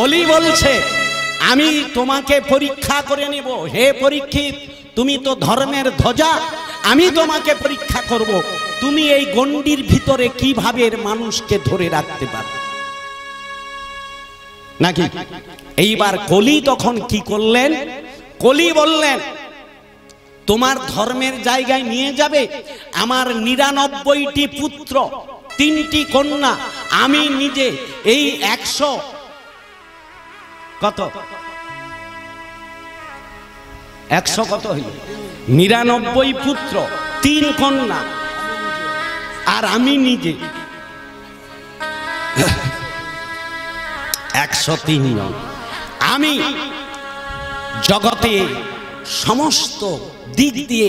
কলি বলছে আমি তোমাকে পরীক্ষা করে নেব। হে পরীক্ষিত, তুমি তো ধর্মের ধ্বজা, আমি তোমাকে পরীক্ষা করব, তুমি এই গণ্ডির ভিতরে কিভাবে মানুষকে ধরে রাখতে পারো নাকি। এইবার কলি তখন কি করলেন, কলি বললেন তোমার ধর্মের জায়গায় নিয়ে যাবে আমার 99টি পুত্র, 3টি কন্যা, আমি নিজে এই 100 কত 100 কত হইল 99 পুত্র 3 কন্যা আর আমি নিজে 103 জন, আমি জগতে সমস্ত দিক দিয়ে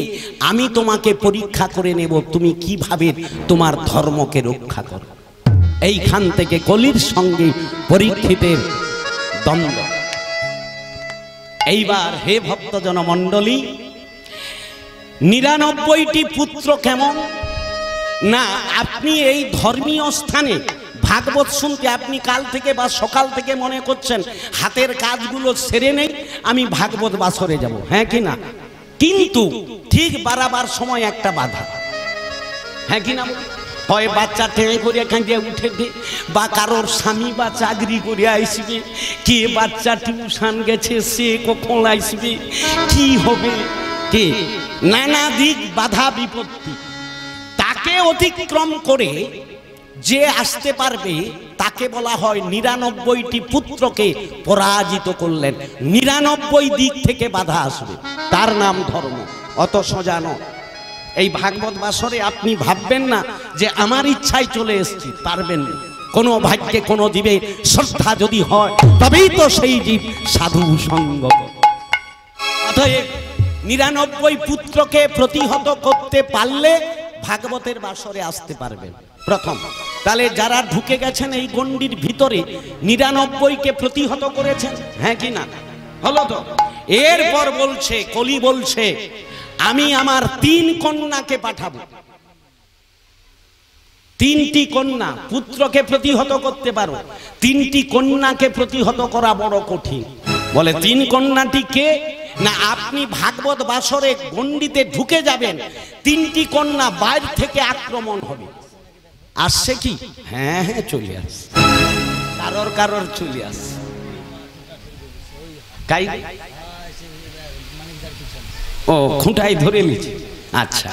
আমি তোমাকে পরীক্ষা করে নেব তুমি কিভাবে তোমার ধর্মকে রক্ষা করো। এইখান থেকে কলির সঙ্গে পরীক্ষিতের দ্বন্দ্ব। এইবার হে ভক্তজন মণ্ডলী, 99টি পুত্র কেমন না, আপনি এই ধর্মীয় স্থানে ভাগবত শুনতে আপনি কাল থেকে বা সকাল থেকে মনে করছেন হাতের কাজগুলো সেরে নেই, আমি ভাগবত বাসরে যাব, হ্যাঁ কি না, কিন্তু ঠিক বাড়াবার সময় একটা বাধা, হ্যাঁ কি না, হয় বাচ্চা টেনে করে কাঁদিয়ে উঠে দে, বা কারোর স্বামী বা চাকরি করে আসবে, কে বাচ্চা টিউশন গেছে সে কখন আসবে, কি হবে, কে নানা দিক বাধা বিপত্তি। তাকে অতিক্রম করে যে আসতে পারবে তাকে বলা হয় 99টি পুত্রকে পরাজিত করলেন। 99 দিক থেকে বাধা আসবে, তার নাম ধর্ম। অত সোজানো এই ভাগবত বাসরে আপনি ভাববেন না যে আমার ইচ্ছায় চলে এসেছি, পারবেন না। কোনো ভাগ্যে কোনো জীবে শ্রদ্ধা যদি হয় তবেই তো সেই জীব সাধু সঙ্গ। অতএব 99 পুত্রকে প্রতিহত করতে পারলে ভাগবতের বাসরে আসতে পারবেন প্রথম। তাহলে যারা ঢুকে গেছেন এই গণ্ডির ভিতরে 99কে প্রতিহত করেছেন, হ্যাঁ কি না, হলো তো। এরপর বলছে কলি বলছে আমি আমার 3 কন্যাকে পাঠাবো। 3টি কন্যা, পুত্রকে প্রতিহত করতে পারো, 3টি কন্যাকে প্রতিহত করা বড় কঠিন। বলে 3 কন্যাটি কে না, আপনি ভাগবত বাসরে গণ্ডিতে ঢুকে যাবেন, 3টি কন্যা বাইরে থেকে আক্রমণ হবে। আসছে কি, হ্যাঁ হ্যাঁ চলে আসছে, কারোর কারোর চলে আসছে, ও খুঁটাই ধরে নিচ্ছে। আচ্ছা,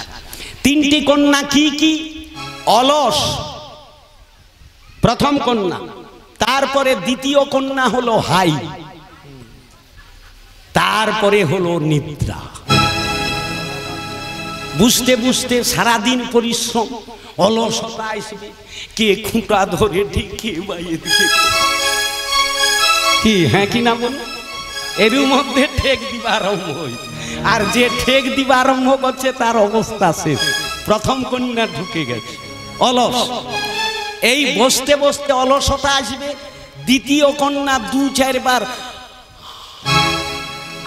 3টি কন্যা কি কি, অলস প্রথম কন্যা, তারপরে দ্বিতীয় কন্যা হলো হাই, তারপরে হলো নিদ্রা। বুঝতে বুঝতে সারাদিন পরিশ্রম, অলসতা আসবে, কে খুঁটা ধরে ঢেকে বাইরে দিকে কি, হ্যাঁ কি না বল, এর মধ্যে ঠেক দিবা আরম্ভ হয়েছে, আর যে ঠেক দিবা আরম্ভ করছে তার অবস্থা শেষ। প্রথম কন্যা ঢুকে গেছে, অলস, এই বসতে বসতে অলসতা আসবে। দ্বিতীয় কন্যা 2-4 বার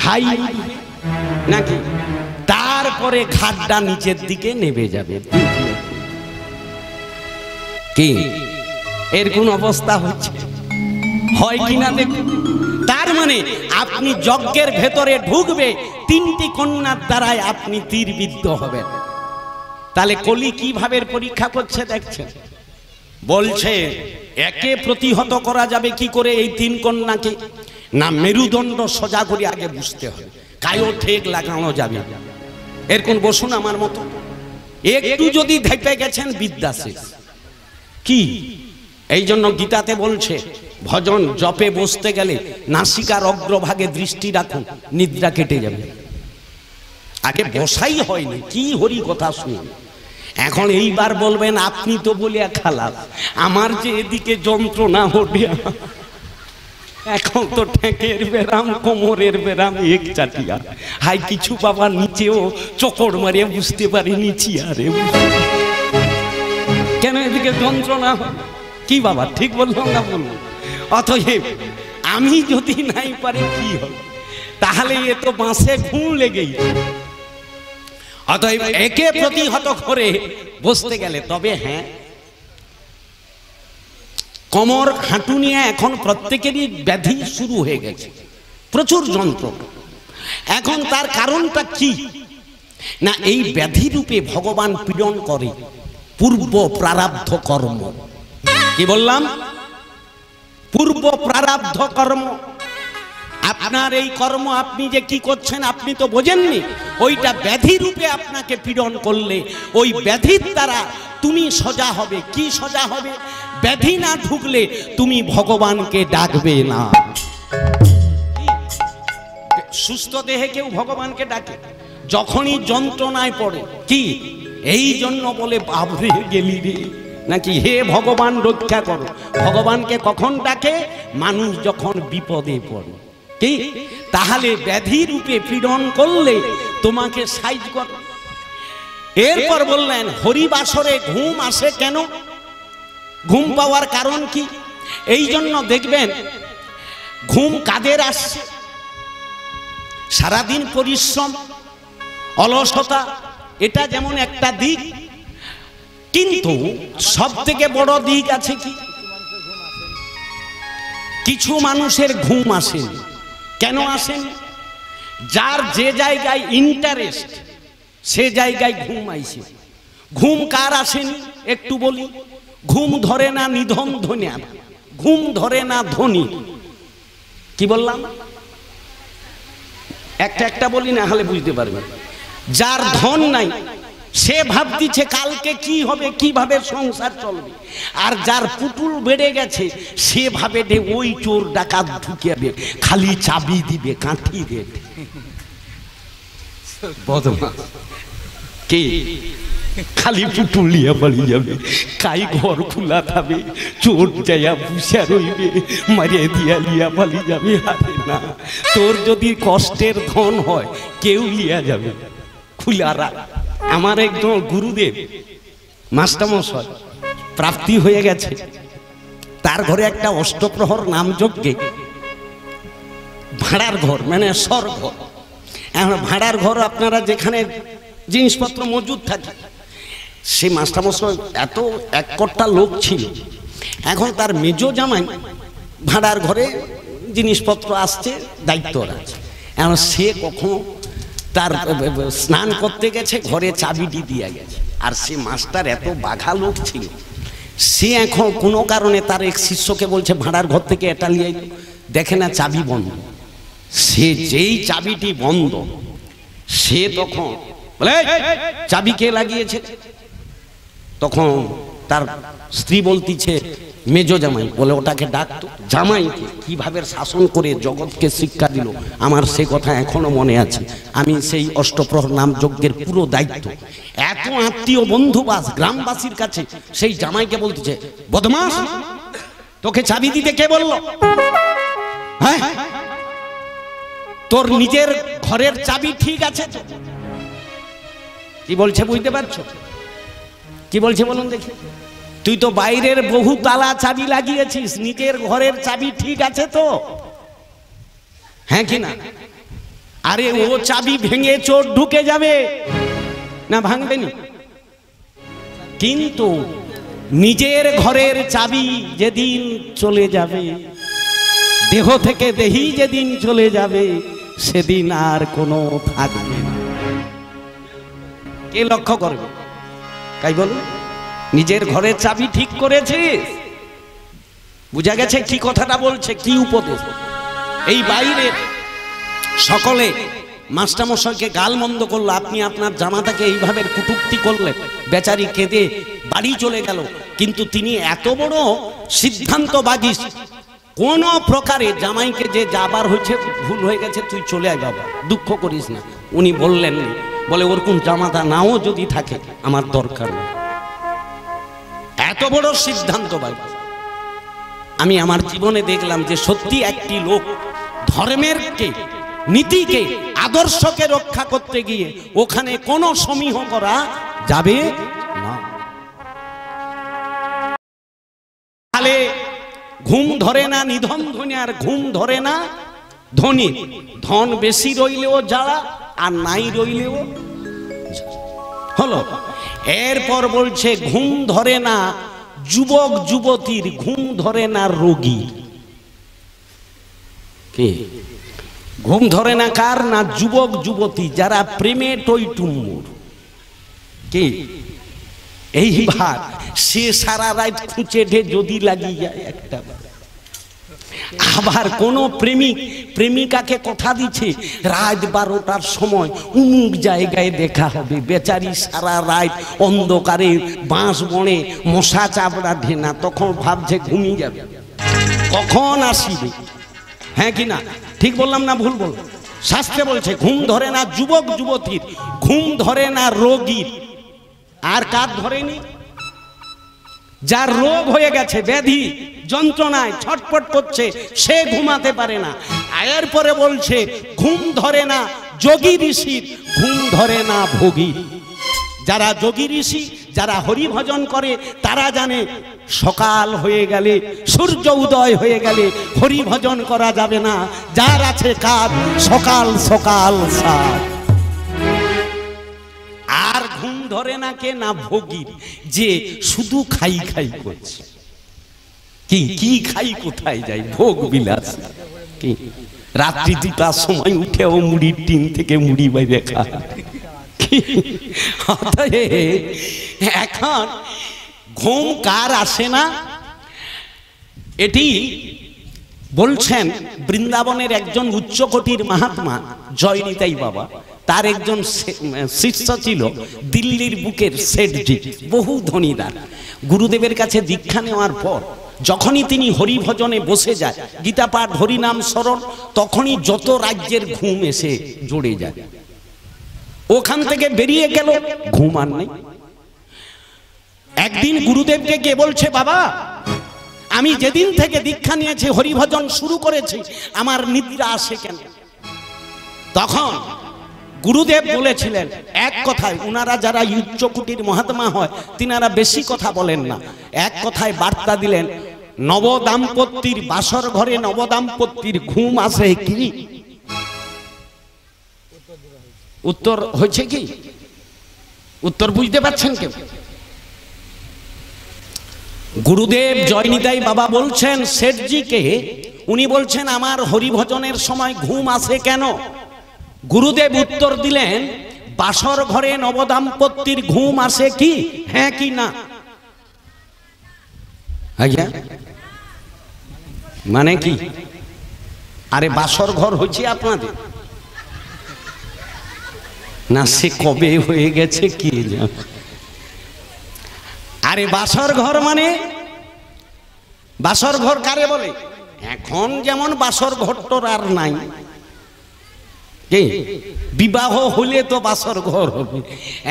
হাই নাকি, তারপরে ঘাটটা নিচের দিকে নেমে যাবে। কি এর কোন অবস্থা হচ্ছে, হয় কিনা দেখুন। তার মানে আপনি যজ্ঞের ভেতরে ঢুকবে, 3টি কন্যার দ্বারাই আপনি তীরবিদ্ধ হবেন। তাহলে কলি কিভাবে পরীক্ষা করছে দেখছেন, বলছে একে প্রতিহত করা যাবে কি করে এই 3 কন্যাকে না, মেরুদণ্ড সোজা করে আগে বুঝতে হবে, কায়ো ঠেক লাগানো যাবে। এর কোন বসুন আমার মতো একটু যদি ধেপে গেছেন বিদ্যা শেষ। কি এই জন্য গীতাতে বলছে ভজন জপে বসতে গেলে নাসিকার অগ্রভাগে দৃষ্টি রাখুন, নিদ্রা কেটে যাবে। আগে বসাই হয়নি, কি হরি কথা শুনুন। এখন এইবার বলবেন আপনি তো বলিয়া খালাস, আমার যে এদিকে যন্ত্রণা হটে, এখন তো ঠেকের বেরাম, কোমরের বেরাম, এক চাটিয়া, হাই কিছু বাবা নিচেও চকর মারিয়ে বুঝতে পারি নিচি, আরে কেন এদিকে যন্ত্রণা হয়, কি বাবা ঠিক বললাম না বলবো। অতএব আমি যদি নাই পারি কি হবে, তাহলে এ তো বাঁশে ঘুম লেগেই। অতএব একে প্রতিহত করে বসতে গেলে তবে হ্যাঁ কোমর হাঁটু নিয়ে এখন প্রত্যেকেরই ব্যাধি শুরু হয়ে গেছে, প্রচুর যন্ত্র। এখন তার কারণটা কি না, এই ব্যাধি রূপে ভগবান পীড়ন করে পূর্ব প্রারব্ধ কর্ম। কি বললাম? পূর্ব প্রারব্ধ কর্ম। আপনার এই কর্ম আপনি যে কি করছেন আপনি তো বোঝেননি, ওইটা ব্যাধি রূপে আপনাকে পীড়ন করলে ওই ব্যাধির দ্বারা তুমি সজা হবে। কি সজা হবে? ব্যাধি না ঢুকলে তুমি ভগবানকে ডাকবে না। সুস্থ দেহে কেউ ভগবানকে ডাকে যখনই যন্ত্রণায় পড়ে। কি এই জন্য বলে বাবরে গেলি রে, নাকি হে ভগবান রক্ষা করো। ভগবানকে কখন ডাকে? মানুষ যখন বিপদে পড়ে। কি তাহলে ব্যাধি রূপে পীড়ন করলে তোমাকে সাইজ কর। এরপর বললেন হরিবাসরে ঘুম আসে কেন? ঘুম পাওয়ার কারণ কি? এই জন্য দেখবেন ঘুম কাদের আসছে? সারাদিন পরিশ্রম, অলসতা, এটা যেমন একটা দিক, কিন্তু সব থেকে বড় দিক আছে কি? কিছু মানুষের ঘুম আসেনি। কেন আসেনি? যার যে জায়গায় ইন্টারেস্ট সে জায়গায় ঘুম আইছে। ঘুম কার আসেনি একটু বলি। ঘুম ধরে না নিধন ধনী, ঘুম ধরে না ধনী। কি বললাম? একটা একটা বলি না হলে বুঝতে পারবেন। যার ধন নাই সে ভাবতিছে কালকে কি হবে, কিভাবে সংসার চলবে। আর যার পুতুল বেড়ে গেছে সে ভাবে যে ওই চোর ডাকাত ঢুকিয়াবে, খালি চাবি দিবে, কাঠি দেবে। বদমাশ কে? খালি পুতুল নিয়ে পালিয়ে যাবে, কাই ঘর খোলা থাকবে, চোর যাইয়া বুসা রইবে, মারিয়ে দিয়া লিয়া পালিয়ে যাবে। আরে না, তোর যদি কষ্টের ধন হয় কেউ লিয়া যাবে, খুলা রাখ। আমার একজন গুরুদেব মাস্টারমশাই প্রাপ্তি হয়ে গেছে, তার ঘরে একটা অষ্টপ্রহর নাম যজ্ঞে ভাড়ার ঘর, মানে স্বরঘর। এখন ভাড়ার ঘর আপনারা যেখানে জিনিসপত্র মজুদ থাকে, সে মাস্টারমশাই এত এক কট্টা লোক ছিল। এখন তার মেজো জামাই ভাড়ার ঘরে জিনিসপত্র আসছে, দায়িত্ব আছে। এখন সে কখনো তার স্নান করতে গেছে, ঘরে চাবিটি দিয়ে গেছে। আর সে মাস্টার এত বাঘা লোক ছিল, সে এখন কোনো কারণে তার এক শিষ্যকে বলছে ভাড়ার ঘর থেকে এটা নিয়ে দেখে না চাবি বন্ধ। সে যেই চাবিটি বন্ধ, সে তখন বলে চাবি কে লাগিয়েছে? তখন তার স্ত্রী বলতিছে মেজো জামাই। বলে ওটাকে ডাকতো। জামাইকে কিভাবে শাসন করে জগৎকে শিক্ষা দিল আমার সে কথা এখনো মনে আছে। আমি সেই অষ্টপ্রহর নাম যজ্ঞের পুরো দায়িত্ব, এত আত্মীয় বন্ধুবাস গ্রামবাসীর কাছে সেই জামাইকে বলতেছে, বদমাস তোকে চাবি দিতে কে বলল? হ্যাঁ, তোর নিজের ঘরের চাবি ঠিক আছে তো? কি বলছে বুঝতে পারছো? কি বলছে বলুন দেখি। তুই তো বাইরের বহু তালা চাবি লাগিয়েছিস, নিজের ঘরের চাবি ঠিক আছে তো? হ্যাঁ কি না? আরে ও চাবি ভেঙে চোর ঢুকে যাবে না, ভাঙবে না। কিন্তু নিজের ঘরের চাবি যেদিন চলে যাবে, দেহ থেকে দেহি যেদিন চলে যাবে, সেদিন আর কোনো থাকবে না। কে লক্ষ্য করবে? তাই বলুন, নিজের ঘরের চাবি ঠিক করেছিস? বুঝা গেছে কি কথাটা বলছে, কি উপদেশ। এই বাইরে সকলে মাস্টারমশাইকে গালমন্দ করলো, আপনি আপনার জামাতাকে এইভাবে কটূক্তি করলেন, বেচারি কেঁদে বাড়ি চলে গেল। কিন্তু তিনি এত বড় সিদ্ধান্তবাদী, কোন প্রকারে জামাইকে যে যাবার হয়েছে ভুল হয়ে গেছে, তুই চলে আয় বাবা, দুঃখ করিস না। উনি বললেন, বলে ওরকম জামাতা নাও যদি থাকে আমার দরকার নেই। এত বড় সিদ্ধান্তবাদী। আমি আমার জীবনে দেখলাম যে সত্যি একটি লোক ধর্মের কে, নীতিকে, আদর্শকে রক্ষা করতে গিয়ে ওখানে কোনো সমীহ করা যাবে না। তাহলে ঘুম ধরে না নিধন ধনী, আর ঘুম ধরে না ধনী। ধন বেশি রইলেও জ্বালা, আর নাই রইলেও হলো। এরপর বলছে ঘুম ধরে না যুবক যুবতীর ঘুম ধরে না রোগী। কে ঘুম ধরে না কার? না যুবক যুবতী যারা প্রেমে টইটুম্বুর। কে? এইবার সে সারা রাত খুঁচে ঢে যদি লাগি যায় একটা। আবার কোন প্রেমিক প্রেমিকাকে কথা দিচ্ছে রাত 12টার সময় উমুক জায়গায় দেখা হবে, বেচারি সারা রাত অন্ধকারে বাঁশ বনে মশা চাপড়া ঢেনা, তখন ভাবছে ঘুমিয়ে যাবে, কখন আসিবে। হ্যাঁ কি না? ঠিক বললাম না ভুল বললাম? শাস্ত্রে বলছে ঘুম ধরে না যুবক যুবতীর, ঘুম ধরে না রোগীর। আর কার ধরেনি? যার রোগ হয়ে গেছে, ব্যাধি যন্ত্রণায় ছটফট করছে, সে ঘুমাতে পারে না। আয়ের পরে বলছে ঘুম ধরে না যোগী ঋষির, ঘুম ধরে না ভোগী। যারা যোগী ঋষি, যারা হরি ভজন করে, তারা জানে সকাল হয়ে গেলে, সূর্য উদয় হয়ে গেলে হরি ভজন করা যাবে না। যার আছে কাজ সকাল সকাল সাত। আর ঘুম ধরে না কে? না ভোগীর, যে শুধু খাই খাই করছে। কি কি খাই, কোথায় যাই, ভোগ বিলাস। কি রাত্রি 2টার সময় উঠে ও মুড়ির টিন থেকে মুড়ি বাইরে খায়। এখন ঘুম কার আসে না? এটি বলছেন বৃন্দাবনের একজন উচ্চকোটির মহাত্মা জয়নিতাই বাবা। তার একজন শিষ্য ছিল দিল্লির বুকের শেঠজি, বহু ধনীদার। গুরুদেবের কাছে দীক্ষা নেওয়ার পর যখনই তিনি হরি ভজনে বসে যায়, গীতা পাঠ, হরি নাম স্মরণ, তখনই যত রাজ্যের ঘুম এসে জড়ে যায়। ওখান থেকে বেরিয়ে গেল, ঘুম আর নেই। একদিন গুরুদেবকে গিয়ে বলছে, বাবা আমি যেদিন থেকে দীক্ষা নিয়েছি, হরিভজন শুরু করেছি, আমার নিদ্রা আসে কেন? তখন গুরুদেব বলেছিলেন এক কথায়, উনারা যারা উচ্চকোটির মহাত্মা হয় তিনারা বেশি কথা বলেন না, এক কথায় বার্তা দিলেন, নবদাম্পত্যের বাসর ঘরে নবদাম্পত্যের ঘুম আসে কি? উত্তর হয়েছে কি? উত্তর বুঝতে পারছেন কেউ? গুরুদেব জয়নিতাই বাবা বলছেন শেঠজিকে, উনি বলছেন আমার হরিভজনের সময় ঘুম আসে কেন? গুরুদেব উত্তর দিলেন, বাসর ঘরে নবদাম্পত্যের ঘুম আসে কি? হ্যাঁ কি না? আজ্ঞা মানে কি? আরে বাসর ঘর হচ্ছে আপনাদের না? সে কবে হয়ে গেছে কি জানে। আরে বাসর ঘর মানে, বাসর ঘর কারে বলে? এখন যেমন বাসর ঘর তোর আর নাই, বিবাহ হলে তো বাসর ঘর হবে।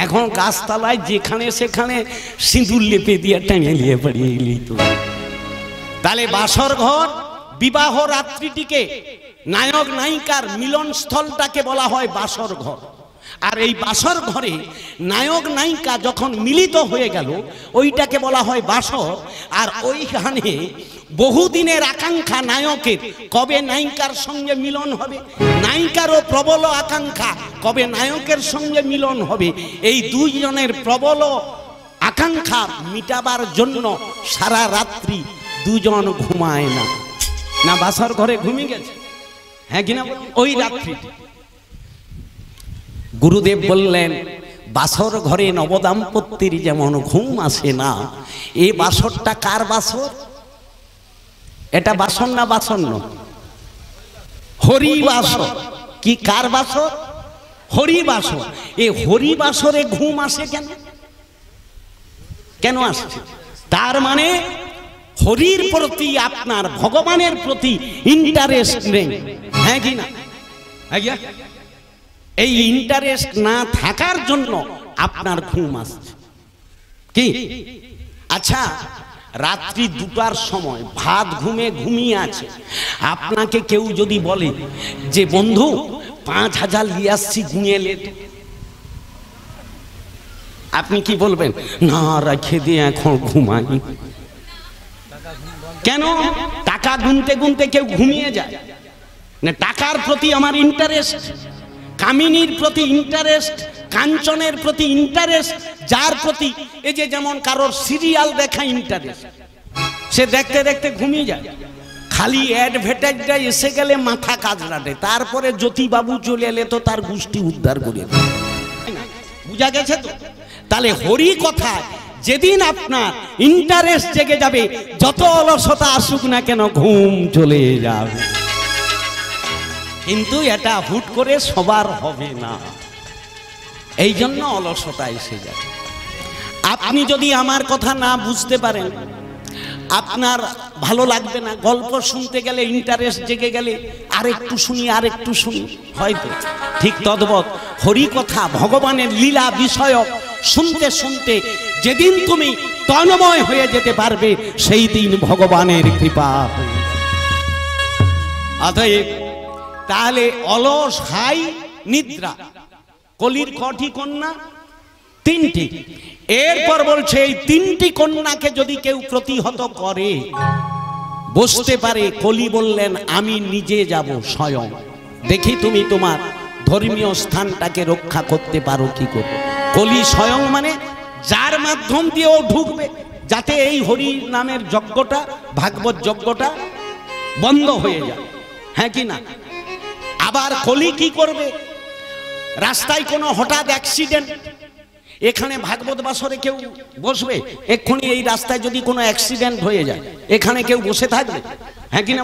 এখন গাছতলায় যেখানে সেখানে সিঁদুর লেপে দিয়ে টেনে নিয়ে পাড়িয়ে এলেই তো। তাহলে বাসর ঘর, বিবাহ রাত্রিটিকে, নায়ক নায়িকার মিলন স্থলটাকে বলা হয় বাসর ঘর। আর এই বাসর ঘরে নায়ক নায়িকা যখন মিলিত হয়ে গেল, ওইটাকে বলা হয় বাসর। আর ওইখানে বহুদিনের আকাঙ্ক্ষা নায়কের, কবে নায়িকার সঙ্গে মিলন হবে, নায়িকারও প্রবল আকাঙ্ক্ষা কবে নায়কের সঙ্গে মিলন হবে। এই দুইজনের প্রবল আকাঙ্ক্ষা মিটাবার জন্য সারা রাত্রি দুজন ঘুমায় না। না বাসর ঘরে ঘুমিয়ে গেছে? হ্যাঁ কিনা? ওই রাত্রি গুরুদেব বললেন, বাসর ঘরে নবদাম্পত্যের যেমন ঘুম আসে না, এ বাসরটা কার বাসর? এটা বাসর না বাসন্ন? হরি বাসর। কি কার বাসর? হরি বাসর। এ হরি বাসরে ঘুম আসে কেন? কেন আসছে? তার মানে হরির প্রতি আপনার, ভগবানের প্রতি ইন্টারেস্ট নেই। হ্যাঁ কি না? আজ্ঞা এই ইন্টারেস্ট না থাকার জন্য আপনার ঘুম আসছে। কি? আচ্ছা রাত্রি 2টার সময় ভাত ঘুমে ঘুমিয়ে আছে, আপনাকে কেউ যদি বলে যে বন্ধু 5000 নিয়ে আসছি ঘুমিয়ে লেট, আপনি কি বলবেন? না রেখে দিয়ে এখন ঘুমাই। কেন? টাকা গুনতে গুনতে কেউ ঘুমিয়ে যায় না? টাকার প্রতি আমার ইন্টারেস্ট, কামিনীর প্রতি ইন্টারেস্ট, কাঞ্চনের প্রতি ইন্টারেস্ট, যার প্রতি এই যে যেমন কারোর সিরিয়াল দেখা ইন্টারেস্ট, সে দেখতে দেখতে ঘুমিয়ে যায়, খালি অ্যাডভার্টাইজটা এসে গেলে মাথা কাজরাটে, তারপরে জ্যোতিবাবু চলে এলে তো তার গোষ্ঠী উদ্ধার করে দেয়। বুঝা গেছে তো? তাহলে হরি কথা যেদিন আপনার ইন্টারেস্ট জেগে যাবে, যত অলসতা আসুক না কেন ঘুম চলে যাবে। কিন্তু এটা হুট করে সবার হবে না, এই জন্য অলসতা এসে যাবে। আপনি যদি আমার কথা না বুঝতে পারেন, আপনার ভালো লাগবে না। গল্প শুনতে গেলে ইন্টারেস্ট জেগে গেলে আরেকটু শুনি আরেকটু শুনি, হয়তো ঠিক তদ্বৎ হরি কথা ভগবানের লীলা বিষয়ক শুনতে শুনতে যেদিন তুমি তন্ময় হয়ে যেতে পারবে, সেই দিন ভগবানের কৃপা। অতএব তাহলে অলস হাই নিদ্রা, কলির কটি কন্যা? তিনটি। এরপর বলছে এই তিনটি কন্যাকে যদি কেউ প্রতিহত করে, বসতে পারে, কলি বললেন আমি নিজে যাব স্বয়ং, দেখি তুমি তোমার ধর্মীয় স্থানটাকে রক্ষা করতে পারো কি করে। কলি স্বয়ং মানে যার মাধ্যম দিয়েও ঢুকবে, যাতে এই হরি নামের যজ্ঞটা, ভাগবত যজ্ঞটা বন্ধ হয়ে যায়, হ্যাঁ কি না? আবার কলি কি করবে? রাস্তায় কোনো হঠাৎ অ্যাক্সিডেন্ট, এখানে ভাগবত বাসরে কেউ বসবে? এক্ষুনি এই রাস্তায় যদি কোনো অ্যাক্সিডেন্ট হয়ে যায়, এখানে কেউ বসে থাকবে? হ্যাঁ কি না?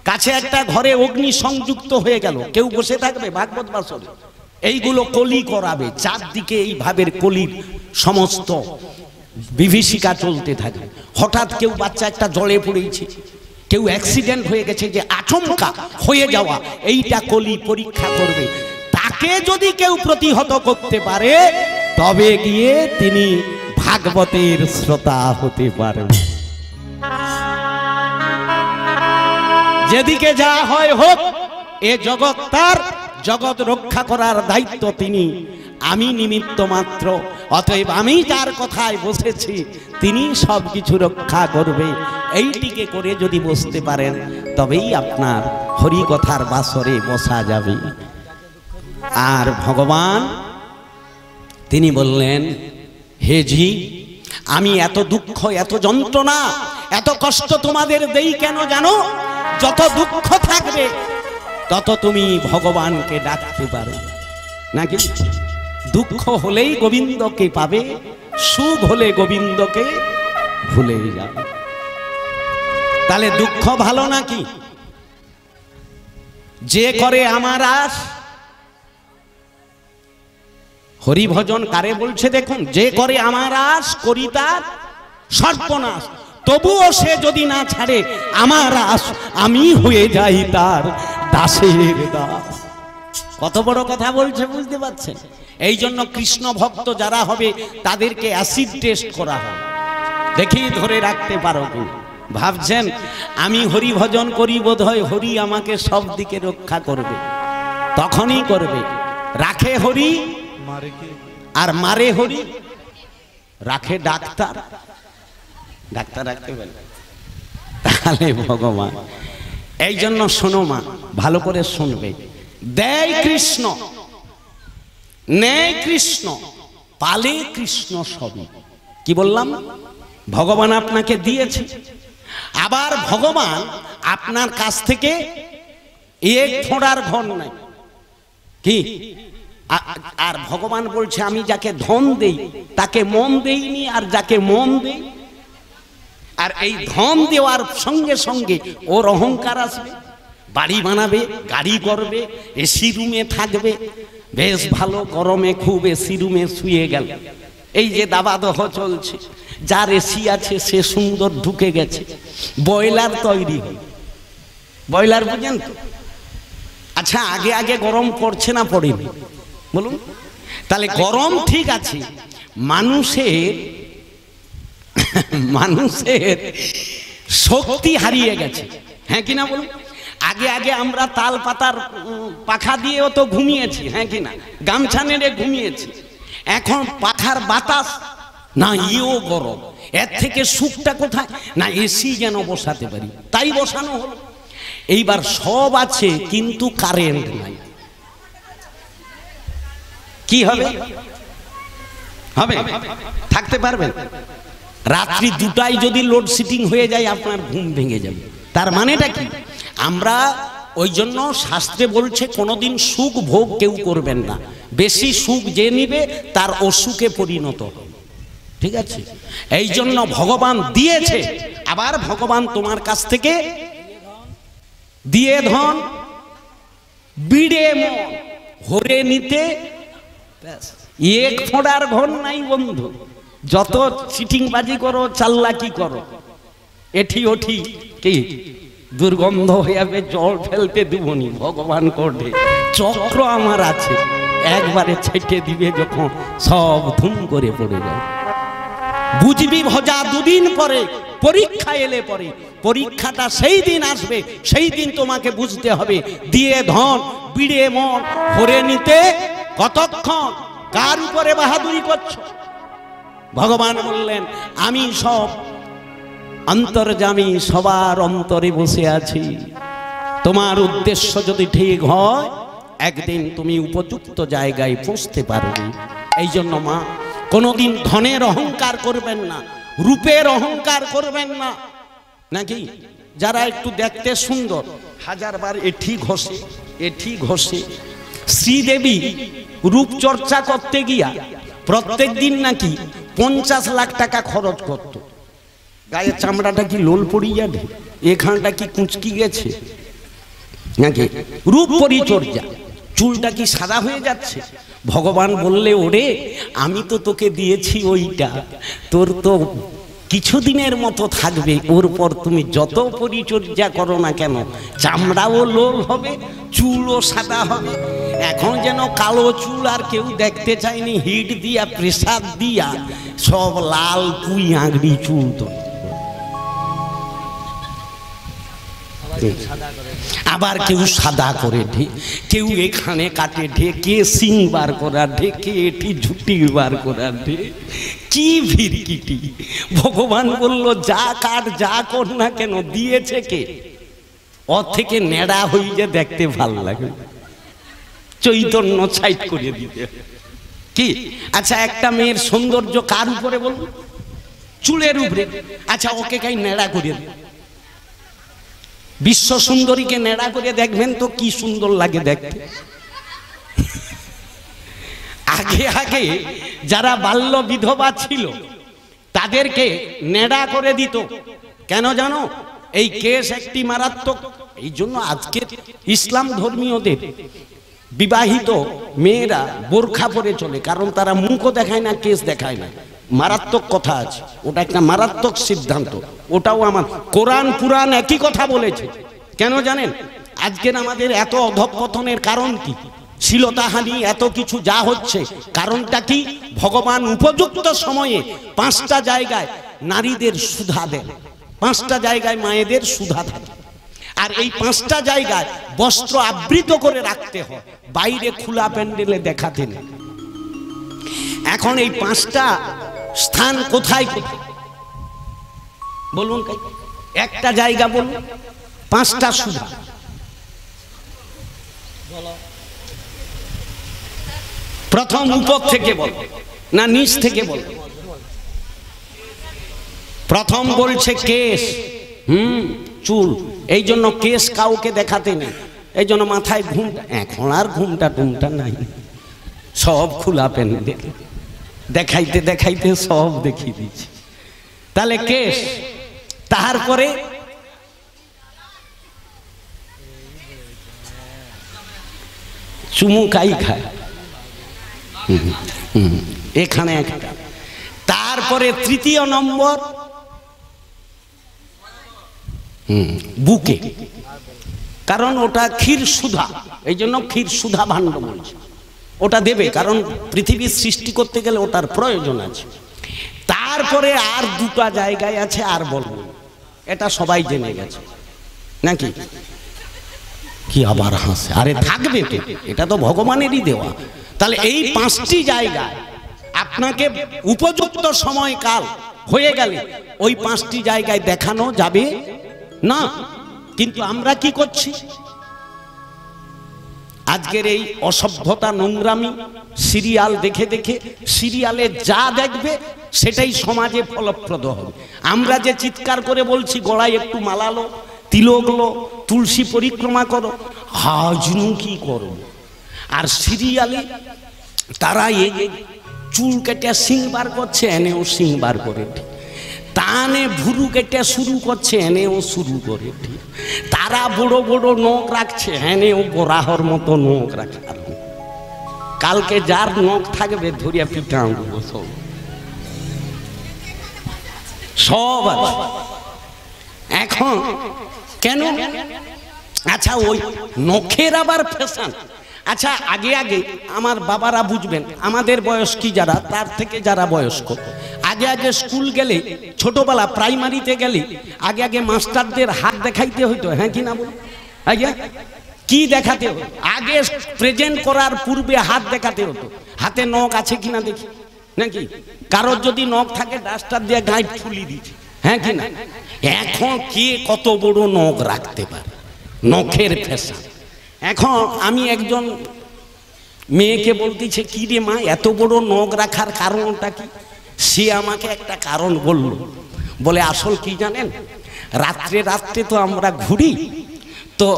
কাছে একটা ঘরে অগ্নি সংযুক্ত হয়ে গেল, কেউ বসে থাকবে ভাগবত বাসরে? এইগুলো কলি করাবে, চারদিকে এই ভাবের কলির সমস্ত বিভীষিকা চলতে থাকবে। হঠাৎ কেউ বাচ্চা একটা জলে পড়েছে, কেউ অ্যাক্সিডেন্ট হয়ে গেছে, যে আচমকা হয়ে যাওয়া, এইটা কলি পরীক্ষা করবে। তাকে যদি কেউ প্রতিহত করতে পারে, তবে গিয়ে তিনি ভাগবতের শ্রোতা হতে পারবে। যেদিকে যা হয় হোক, এ জগৎ তার, জগৎ রক্ষা করার দায়িত্ব তিনি, আমি নিমিত্ত মাত্র। অতএব আমি যার কথায় বসেছি, তিনি সব কিছু রক্ষা করবে। এইটিকে করে যদি বসতে পারেন, তবেই আপনার হরি কথার বাসরে বসা যাবে। আর ভগবান তিনি বললেন, হে জি, আমি এত দুঃখ, এত যন্ত্রণা, এত কষ্ট তোমাদের দেই কেন জানো? যত দুঃখ থাকবে তত তুমি ভগবানকে ডাকতে পারো নাকি? দুঃখ হলেই গোবিন্দকে পাবে, সুখ হলে গোবিন্দকে ভুলে যাবে। তাহলে দুঃখ ভালো নাকি? যে করে আমার আশ, হরি ভজন কারে বলছে দেখুন, যে করে আমার আশ করি তার সর্বনাশ। তবুও সে যদি না ছাড়ে আমার আশ, আমি হয়ে যাই তার দাসের দাস। কত বড় কথা বলছে, বুঝতে পারছেন? এই জন্য কৃষ্ণ ভক্ত যারা হবে তাদেরকে অ্যাসিড টেস্ট করা হয়, দেখি ধরে রাখতে পারো কি। ভাবছেন আমি হরি ভজন করি, বোধ হয় হরি আমাকে সব দিকে রক্ষা করবে? তখনই করবে। রাখে হরি আর মারে হরি। রাখে ডাক্তার, ডাক্তার রাখতে পারে, তাহলে ভগবান। এই জন্য শোনো মা, ভালো করে শুনবে। দেয় কৃষ্ণ, নেয় কৃষ্ণ, পালে কৃষ্ণ সবই। কি বললাম? ভগবান আপনাকে দিয়েছে, আবার ভগবান আপনার কাছ থেকে এক ফোঁড়ার ঘর নাই কি। আর ভগবান বলছে আমি যাকে ধন দেই তাকে মন দেইনি, আর যাকে মন দেই, আর এই ধন দেওয়ার সঙ্গে সঙ্গে ওর অহংকার আসবে, বাড়ি বানাবে, গাড়ি করবে, এসি রুমে থাকবে, বেশ ভালো, গরমে খুব এসি রুমে শুয়ে গেল। এই যে দাবাদহ চলছে, যার এসি আছে সে সুন্দর ঢুকে গেছে, বয়লার তৈরি হয়। বয়লার বুঝেন তো? আচ্ছা, আগে আগে গরম পড়ছে না পড়েনি বলুন? তাহলে গরম ঠিক আছে, মানুষের শক্তি হারিয়ে গেছে, হ্যাঁ কিনা বলুন? আগে আগে আমরা তাল পাতার পাখা দিয়েও তো ঘুমিয়েছি, হ্যাঁ কিনা? গামছা নেড়ে ঘুমিয়েছি। এখন পাখার বাতাস না, ইয়েও গরম, এর থেকে সুখটা কোথায়? না এসি যেন বসাতে পারি, তাই বসানো হলো। এইবার সব আছে কিন্তু কারেন্ট নাই। কি হবে? হবে? থাকতে পারবেন? রাত্রি 2টায় যদি লোডশেডিং হয়ে যায় আপনার ঘুম ভেঙে যাবে। তার মানেটা কি? আমরা ওই জন্য শাস্ত্রে বলছে কোনোদিন সুখ ভোগ কেউ করবেন না, বেশি সুখ যে নিবে তার অসুখে পরিণত হবে। ঠিক আছে? এই জন্য ভগবান দিয়েছে, আবার ভগবান তোমার কাছ থেকে দিয়ে ধন বিড়ে মন হরে নিতে এক ফোঁড়ার ঘর নাই বন্ধু। যত চিটিংবাজি করো, চাল্লাকি করো, এঠি ওঠি কি দুর্গন্ধ হয়ে যাবে, জল ফেলতে দিবনি। ভগবান কোটে চক্র আমার আছে, একবারে ছেটে দিবে যখন সব ধুম করে পড়ে যায়। বুঝবি ভজা দুদিন পরে, পরীক্ষা এলে পরে, পরীক্ষাটা সেই দিন আসবে, সেই দিন তোমাকে বুঝতে হবে দিয়ে ধন বিড়ে মন ভরে নিতে কতক্ষণ, কার উপরে বাহাদুরি করছো? ভগবান বললেন আমি সব অন্তর্যামী, সবার অন্তরে বসে আছি। তোমার উদ্দেশ্য যদি ঠিক হয় একদিন তুমি উপযুক্ত জায়গায় পৌঁছতে পারবে। এই জন্য মা কোনোদিন ধনের অহংকার করবেন না, রূপের অহংকার করবেন না। নাকি যারা একটু দেখতে সুন্দর, হাজারবার এঠি ঘষে এঠি ঘষে। শ্রীদেবী রূপচর্চা করতে গিয়া প্রত্যেক দিন নাকি 50 লাখ টাকা খরচ করত। গায়ের চামড়াটা কি লোল পড়িয়া, এখানটা কি কুঁচকি গেছে নাকি? রূপ পরিচর্যা, চুলটা কি সাদা হয়ে যাচ্ছে? ভগবান বললে ওরে আমি তো তোকে দিয়েছি ওইটা, তোর তো কিছুদিনের মতো থাকবে, ওর পর তুমি যত পরিচর্যা করো না কেন চামড়াও লোল হবে, চুলও সাদা হবে। এখন যেন কালো চুল আর কেউ দেখতে চায়নি, হিট দিয়া প্রেসার দিয়া সব লাল পুই আঁগড়ি চুল। তো আবার কেউ সাদা করে ঢে, কেউ এখানে কাটে ঢে, কে সিং বার করার ঢে, কে এটি ঝুটি বার করার ঢে, কি ভিড়কিটি। ভগবান বলল যা কাট যা কর না কেন দিয়েছে কে? ওর থেকে নেড়া হয়ে যে দেখতে ভালো লাগে, চৈতন্য সাইড করে দিতে কি। আচ্ছা একটা মেয়ের সৌন্দর্য কার উপরে বলুন? চুলের উপরে। আচ্ছা ওকে কাই নেড়া করে দিন, বিশ্ব সুন্দরীকে নেড়া করে দেখবেন তো কি সুন্দর লাগে দেখতে। আগে আগে যারা বাল্য বিধবা ছিল তাদেরকে নেড়া করে দিত, কেন জানো? এই কেস একটি মারাত্মক। এই জন্য আজকে ইসলাম ধর্মীয়দের বিবাহিত মেয়েরা বোরখা পরে চলে, কারণ তারা মুখও দেখায় না, কেস দেখায় না। মারাত্মক কথা আছে, ওটা একটা মারাত্মক সিদ্ধান্ত। ওটাও আমার কোরআন পুরাণ একই কথা বলেছে। কেন জানেন? আজকের আমাদের এত অধঃপতনের কারণ কি? শ্লীলতাহানি এত কিছু যা হচ্ছে কারণটা কি? ভগবান উপযুক্ত সময়ে 5টা জায়গায় নারীদের সুধা দেন, 5টা জায়গায় মায়েদের সুধা থাকে। আর এই 5টা জায়গায় বস্ত্র আবৃত করে রাখতে হয়, বাইরে খোলা প্যান্ডেলে দেখাতে নেই। এখন এই 5টা স্থান কোথায় কোথায় বলুন? একটা জায়গা বলুন, 5টা সুধা। প্রথম উপর থেকে বল না নিচ থেকে বল? প্রথম বলছে কেশ, চুল। এই জন্য কেশ কাউকে দেখাতে নেই, এই জন্য মাথায় ঘুমটা। এখন আর ঘুমটা টুমটা নাই, সব খোলা প্যান্ডেল দেখাইতে দেখাইতে সব দেখিয়ে দিচ্ছে। তাহলে কেশ, তারপরে চুমুকাই খায়, এখানে একটা। তারপরে তৃতীয় নম্বর বুকে, কারণ ওটা ক্ষীর সুধা, এই জন্য ক্ষীর সুধা ভাণ্ড বলছে। ওটা দেবে, কারণ পৃথিবীর সৃষ্টি করতে গেলে ওটার প্রয়োজন আছে। তারপরে আর 2টা জায়গায় আছে, আর বলবো, এটা সবাই জেনে গেছে নাকি? কি আবার হাসে? আরে থাকবে তো, এটা তো ভগবানেরই দেওয়া। তাহলে এই 5টি জায়গা আপনাকে উপযুক্ত সময়কাল হয়ে গেলে ওই 5টি জায়গায় দেখানো যাবে না। কিন্তু আমরা কি করছি? আজকের এই অসভ্যতা নোংরামি সিরিয়াল দেখে দেখে, সিরিয়ালে যা দেখবে সেটাই সমাজে ফলপ্রদ হবে। আমরা যে চিৎকার করে বলছি গলায় একটু মালালো, তিলক লো, তুলসী পরিক্রমা করো, হাজনু কি করো, আর সিরিয়ালে তারা এই চুল কেটে সিং বার করছে, এনেও সিং বার করে, টানে ভুরু কেটে শুরু করছে, এনেও শুরু করে, তারা বড় বড় নখ রাখছে, এনেও বরাহর মতো নখ রাখে। কালকে যার নখ থাকবে ধরিয়া পিঠা আনবো সব আছে। এখন কেন? আচ্ছা ওই নখের আবার ফ্যাশন। আচ্ছা আগে আগে আমার বাবারা বুঝবেন, আমাদের বয়স কি যারা, তার থেকে যারা বয়স্ক, আগে আগে স্কুল গেলে, ছোটবেলা প্রাইমারিতে গেলে আগে আগে মাস্টারদের হাত দেখাইতে হইতো, হ্যাঁ কি না বল? আগে কি দেখাতে হতো? আগে প্রেজেন্ট করার পূর্বে হাত দেখাতে হতো, হাতে নখ আছে কিনা দেখি, নাকি কারোর যদি নখ থাকে ডাস্টার দিয়ে গায়ে ফুলি দিচ্ছে, হ্যাঁ কি না? এখন কে কত বড় নখ রাখতে পারে, নখের ফ্যাশন। এখন আমি একজন মেয়েকে বলতেছে, কি রে মা এত বড় নখ রাখার কারণটা কি? সে আমাকে একটা কারণ বলল, বলে আসল কি জানেন, রাত্রে রাত্রে তো আমরা ঘুরি, তো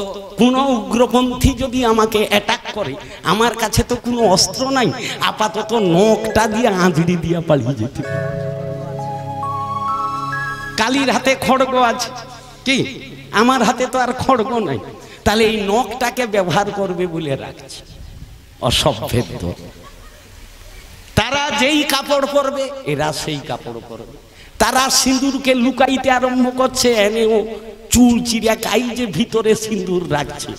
কোনো উগ্রপন্থী যদি আমাকে অ্যাটাক করে, আমার কাছে তো কোনো অস্ত্র নাই, আপাতত নখটা দিয়ে আঁচড়ি দিয়ে পালিয়ে যেতে। কালীর হাতে খড়গ আছে, কি আমার হাতে তো আর খড়গ নাই, তাহলে এই নখটাকে ব্যবহার করবে বলে রাখছে। অসভ্যের দল। তারা যেই কাপড় পরবে এরা সেই কাপড় পরবে। তারা সিঁদুরকে লুকাইতে আরম্ভ করছে, এনেও চুল চিরা কাই যে ভিতরে সিঁদুর রাখছে,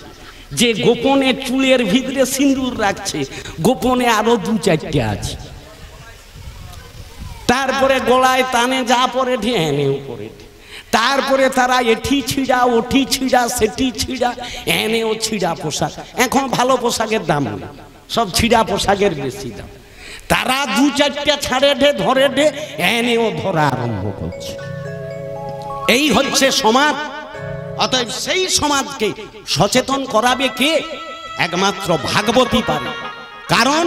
যে গোপনে চুলের ভিতরে সিঁদুর রাখছে, গোপনে আরো দু চারটে আছে। তারপরে গলায় টানে যা পরে এনেও পরে, তারপরে তারা এটি ছিঁড়া, ওটি ছিঁড়া, সেটি ছিঁড়া, এনেও ছিঁড়া পোশাক। এখন ভালো পোশাকের দাম না, সব ছিঁড়া পোশাকের বেশি দাম। তারা দু চারটা ছাড়ে ঢে ধরে ঢে এনেও ধরা আরম্ভ করছে। এই হচ্ছে সমাজ। অতএব সেই সমাজকে সচেতন করাবে কে? একমাত্র ভাগবতী পারে। কারণ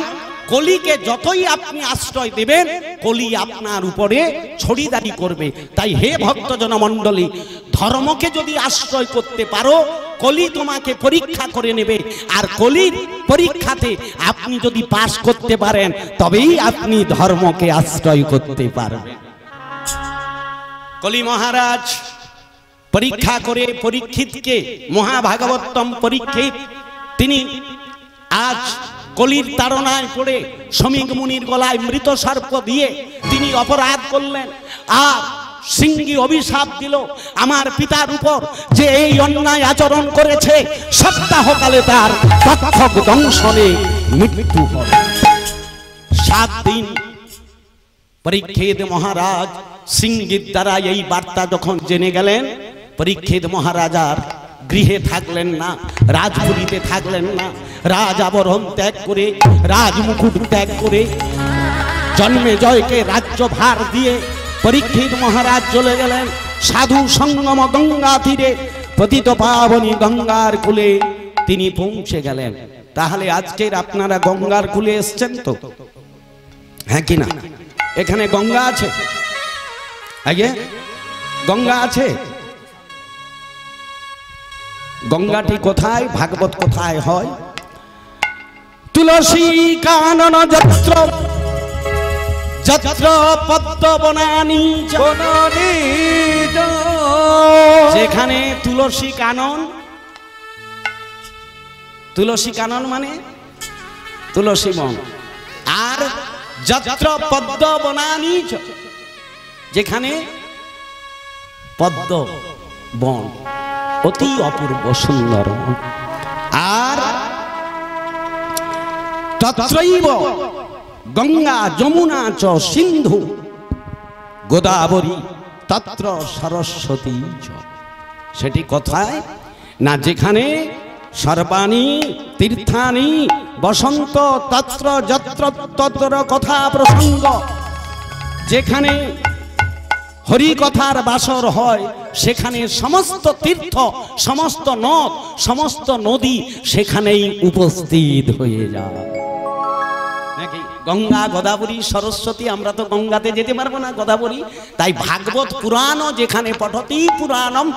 কলিকে যতই আপনি আশ্রয় দেবেন, কলি আপনার উপরে ছড়িদারি করবে। তাই হে ভক্তজন মণ্ডলী, ধর্মকে যদি আশ্রয় করতে পারো, কলি তোমাকে পরীক্ষা করে নেবে, আর কলির পরীক্ষাতে আপনি যদি পাস করতে পারেন, তবেই আপনি ধর্মকে আশ্রয় করতে পারবেন। কলি মহারাজ পরীক্ষা করে পরীক্ষিতকে, মহাভাগবতম পরীক্ষিত, তিনি আজ কলির তাড়নায় পড়ে শমিক মুনির গলায় মৃত সর্প দিয়ে তিনি অপরাধ করলেন, আর সিংহী অভিশাপ দিল আমার পিতার উপর, যে এই অন্যায় আচরণ করেছে সপ্তাহকালে তার তক্ষক দংশনে মৃত্যু হবে। 7 দিন পরীক্ষিত মহারাজ সিংহীর দ্বারা এই বার্তা যখন জেনে গেলেন, পরীক্ষিত মহারাজ আর গৃহে থাকলেন না, রাজপুরীতে থাকলেন না, রাজ আবরণ ত্যাগ করে, রাজমুকুট ত্যাগ করে, জন্মেজয়কে রাজ্যভার দিয়ে পরীক্ষিত মহারাজ চলে গেলেন সাধু সঙ্গম গঙ্গা তীরে, পতিত পাবনী গঙ্গার কূলে তিনি পৌঁছে গেলেন। তাহলে আজকের আপনারা গঙ্গার কূলে এসছেন তো, হ্যাঁ কি না? এখানে গঙ্গা আছে, আগে গঙ্গা আছে। গঙ্গাটি কোথায়? ভাগবত কোথায় হয়? তুলসী কানন যত্র যত্র পদ্ম বনানি বনানি, যেখানে তুলসী কানন, তুলসী কানন মানে তুলসী বন, আর যত্র পদ্ম বনানি, যেখানে পদ্ম বন, অতি অপূর্ব সুন্দর, আর তত্রৈব গঙ্গা যমুনা চ সিন্ধু গোদাবরী তত্র সরস্বতী চ। সেটি কোথায়? না যেখানে সর্বাণী তীর্থানি বসন্ত তত্র যত্র তত্র কথা প্রসঙ্গ, যেখানে হরি কথার বাসর হয়, সেখানে সমস্ত তীর্থ, সমস্ত নদ, সমস্ত নদী সেখানেই উপস্থিত হয়ে যায় নাকি? গঙ্গা, গোদাবরী, সরস্বতী, আমরা তো গঙ্গাতে যেতে পারবো না, গোদাবরী। তাই ভাগবত পুরাণও যেখানে পঠতি পুরাণম,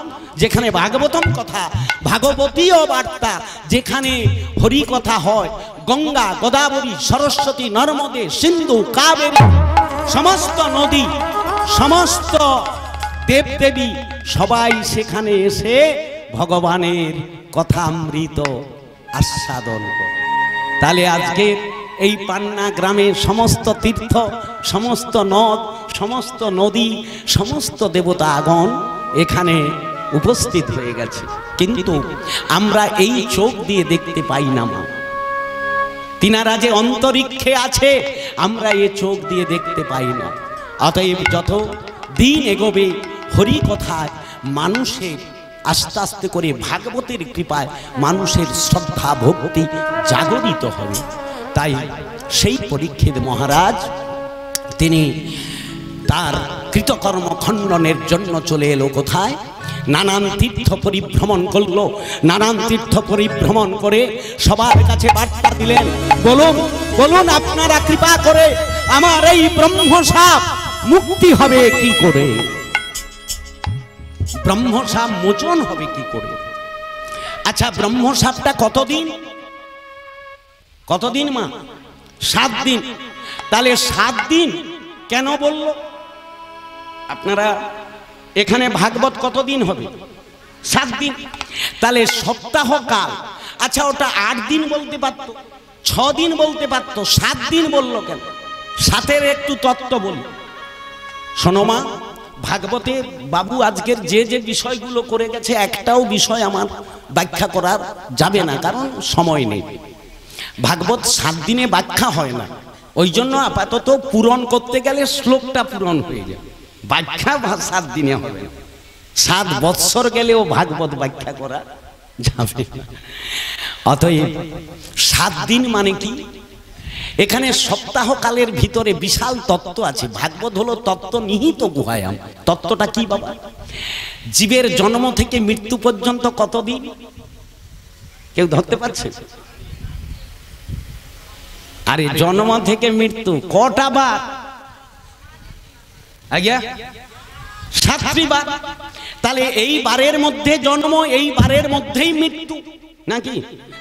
যেখানে ভাগবতম কথা, ভাগবতীয় বার্তা, যেখানে হরি কথা হয়, গঙ্গা, গোদাবরী, সরস্বতী, নর্মদে, সিন্ধু, কাবেরী, সমস্ত নদী, সমস্ত দেবদেবী সবাই সেখানে এসে ভগবানের কথামৃত আস্বাদন করে। তাহলে আজকে এই পান্না গ্রামে সমস্ত তীর্থ, সমস্ত নদ, সমস্ত নদী, সমস্ত দেবতাগণ এখানে উপস্থিত হয়ে গেছে, কিন্তু আমরা এই চোখ দিয়ে দেখতে পাই না। মা, তিনারা যে অন্তরিক্ষে আছে আমরা এ চোখ দিয়ে দেখতে পাই না। অতএব যত দিন এগোবে হরি কথায় মানুষের আস্তে আস্তে করে ভাগবতের কৃপায় মানুষের শ্রদ্ধা ভক্তি জাগরিত হবে। তাই সেই পরীক্ষিত মহারাজ তিনি তার কৃতকর্ম খণ্ডনের জন্য চলে এলো কোথায়? নানান তীর্থ পরিভ্রমণ করলো। নানান তীর্থ পরিভ্রমণ করে সবার কাছে বার্তা দিলেন, বলুন বলুন আপনারা কৃপা করে আমার এই ব্রহ্মসাপ মুক্তি হবে কি করে? ব্রহ্মসাপ মোচন হবে কি করে? আচ্ছা, ব্রহ্মসাপটা কতদিন? কতদিন মা? 7 দিন। তাহলে 7 দিন কেন বলল? আপনারা এখানে ভাগবত কতদিন হবে? 7 দিন। তাহলে সপ্তাহ কাল। আচ্ছা, ওটা 8 দিন বলতে পারতো, 6 দিন বলতে পারতো, 7 দিন বললো কেন? 7-এর একটু তত্ত্ব বলি। শোনো মা, ভাগবতে বাবু আজকের যে যে বিষয়গুলো করে গেছে একটাও বিষয় আমার ব্যাখ্যা করার যাবে না, কারণ সময় নেই। ভাগবত 7 দিনে ব্যাখ্যা হয় না, ওই জন্য আপাতত পূরণ করতে গেলে শ্লোকটা পূরণ হয়ে যায়, ব্যাখ্যা 7 দিনে হবে না। 7 বৎসর গেলেও ভাগবত ব্যাখ্যা করা যাবে না। অতএব 7 দিন মানে কি? এখানে সপ্তাহ কালের ভিতরে বিশাল তত্ত্ব আছে। ভাগবত হলো তত্ত্ব নিহিত গুহায়াম। তত্ত্বটা কি বাবা? জীবের জন্ম থেকে মৃত্যু পর্যন্ত কতদিন কেউ ধরতে পারছে? আরে জন্ম থেকে মৃত্যু কটা বার? আজ্ঞা 7টি বার। তাহলে এই বারের মধ্যে জন্ম, এই বারের মধ্যেই মৃত্যু নাকি?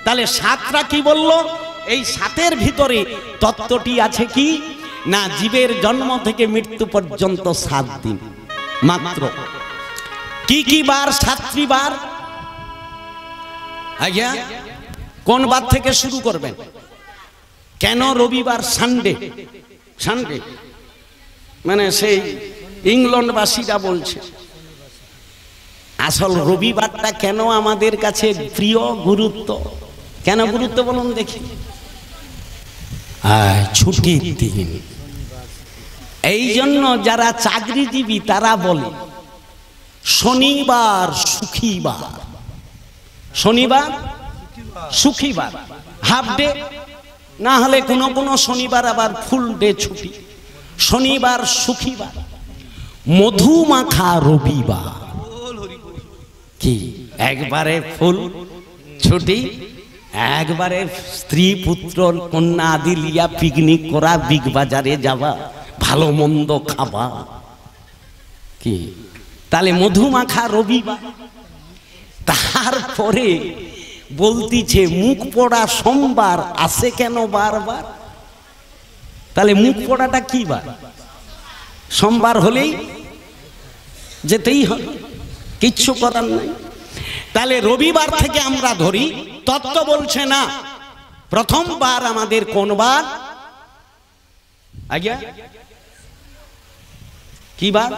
তাহলে 7টা কি বললো? এই 7-এর ভিতরে তত্ত্বটি আছে কি না, জীবের জন্ম থেকে মৃত্যু পর্যন্ত 7 দিন মাত্র। কি কি বার? 7টি বার। আজ্ঞা কোন বার থেকে শুরু করবেন? কেন রবিবার? সানডে। সানডে মানে সেই ইংল্যান্ডবাসীরা বলছে, আসল রবিবারটা কেন আমাদের কাছে প্রিয়, গুরুত্ব কেন গুরুত্ব বলুন দেখি? ছুটির দিন। এই জন্য যারা চাকরিজীবী তারা বলে শনিবার সুখীবার, শনিবার সুখীবার, হাফ ডে, না হলে কোনো কোনো শনিবার আবার ফুল ডে ছুটি। শনিবার সুখীবার, মধুমাখা রবিবার। কি একবারে ফুল ছুটি, একবারে স্ত্রী পুত্র কন্যা আদি লিয়া পিকনিক করা, বিগ বাজারে যাওয়া, ভালো মন্দ খাবা। কি তাহলে মধুমাখা রবিবার। তারপরে বলতিছে মুখ পড়া সোমবার আসে কেন বারবার? তাহলে মুখ পড়াটা কি বার? সোমবার হলেই যেতেই হবে, কিচ্ছু করার নাই। তাহলে রবিবার থেকে আমরা ধরি, তত্ত্ব বলছে না প্রথমবার আমাদের কোন বার? আজ্ঞা কি বার?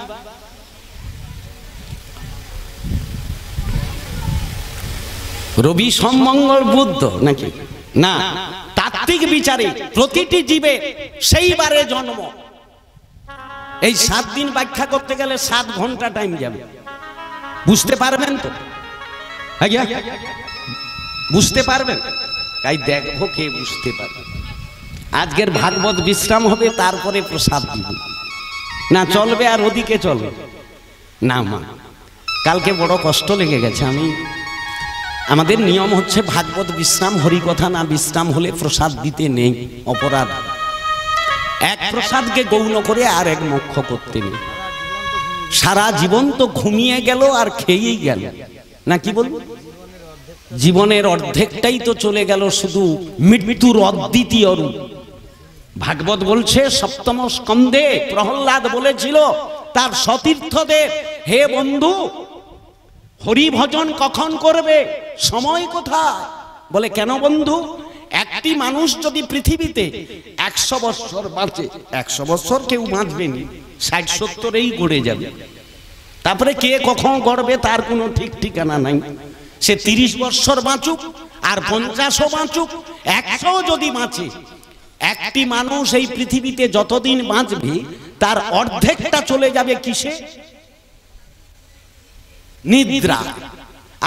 রবি, সোম, মঙ্গল, বুধ নাকি? না, তাত্ত্বিক বিচারে প্রতিটি জীবে সেইবারে জন্ম। এই 7 দিন ব্যাখ্যা করতে গেলে 7 ঘন্টা টাইম যাবে। বুঝতে পারবেন তো? আজ্ঞা বুঝতে পারবেন? তাই দেখবো কে বুঝতে পারবে। আজকের ভাগবত বিশ্রাম হবে, তারপরে প্রসাদ দিব না চলবে, আর ওদিকে চলবে। না মা, কালকে বড় কষ্ট লেগে গেছে। আমাদের নিয়ম হচ্ছে ভাগবত বিশ্রাম, হরিকথা না বিশ্রাম হলে প্রসাদ দিতে নেই, অপরাধ। এক প্রসাদকে গৌণ করে আর এক মোক্ষ করতে নেই। সারা জীবন তো ঘুমিয়ে গেল আর খেয়েই গেল, না কি বলবো? জীবনের অর্ধেকটাই তো চলে গেল শুধু মৃত্যুর অদ্বিতীয় রূপ। ভাগবত বলছে সপ্তম স্কন্ধে প্রহ্লাদ বলেছিল তার সতীর্থদের, হে বন্ধু, হরি ভজন কখন করবে, সময় কোথায়? বলে কেন বন্ধু? একটি মানুষ যদি পৃথিবীতে 100 বছর বাঁচে, 100 বছর কেউ বাঁচবেনি, 60-70-এই গড়ে যাবে। তারপরে কে কখন গড়বে তার কোনো ঠিক ঠিকানা নাই। সে 30 বছর বাঁচুক আর 50ও বাঁচুক, 100 যদি বাঁচে, একটি মানুষ এই পৃথিবীতে যতদিন বাঁচবে তার অর্ধেকটা চলে যাবে কিসে? নিদ্রা।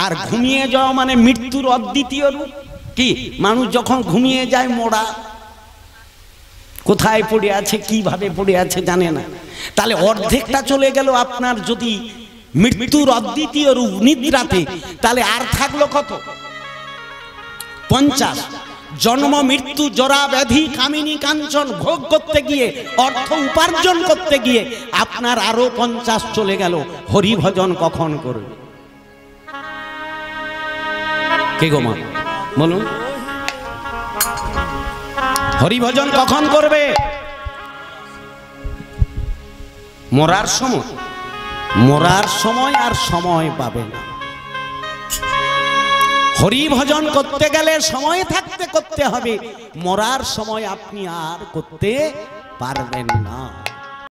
আর ঘুমিয়ে যাওয়া মানে মৃত্যুর অদ্বিতীয় রূপ। কি মানুষ যখন ঘুমিয়ে যায় মোড়া, কোথায় পড়ে আছে, কিভাবে পড়ে আছে জানে না। তাহলে অর্ধেকটা চলে গেল আপনার যদি মৃত্যুর অদ্বিতীয় রূপ নিদ্রাতে, তাহলে আর থাকলো কত? 50। জন্ম মৃত্যু জরা ব্যাধি কামিনী কাঞ্চন ভোগ করতে গিয়ে, অর্থ উপার্জন করতে গিয়ে আপনার আরো 50 চলে গেল। হরি ভজন কখন করবে? কে গো মা বলুন, হরি ভজন কখন করবে? মরার সময়। মরার সময় আর সময় পাবে না। হরি ভজন করতে গেলে সময় থাকতে করতে হবে, মরার সময় আপনি আর করতে পারবেন না।